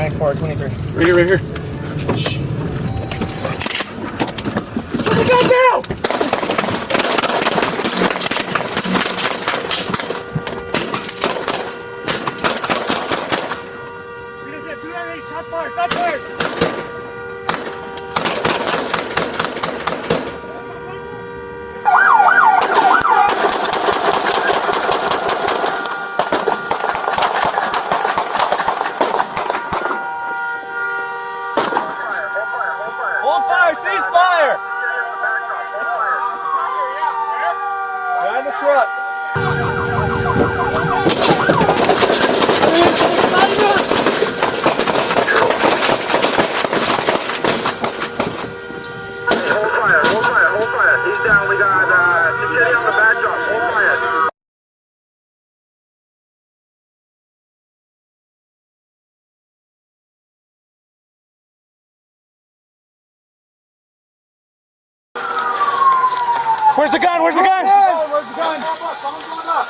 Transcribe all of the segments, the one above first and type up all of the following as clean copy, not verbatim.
9423. Right here, right here. Put the gun down! Shots fired! Shots fired! Hold fire! Cease fire! Behind the truck. Hold fire. He's down. We got security on the back drop. Hold fire. Where's the gun? Where's the gun? Where's the gun? Someone's going up.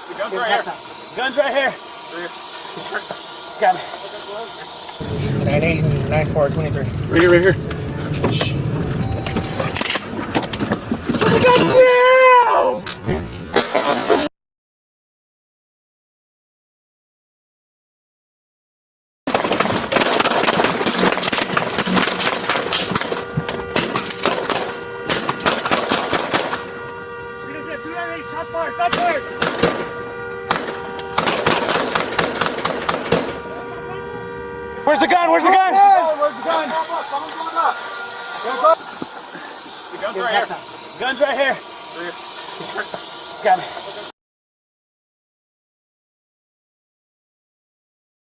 The gun's right here. Gun's right here. Got it. 98 and 9423. Right here, right here. Put the gun down! Shots fired! Shots fired! Where's the gun? Where's the gun? Where's the gun? Someone's going up. The gun's right here. Gun's right here. Got it.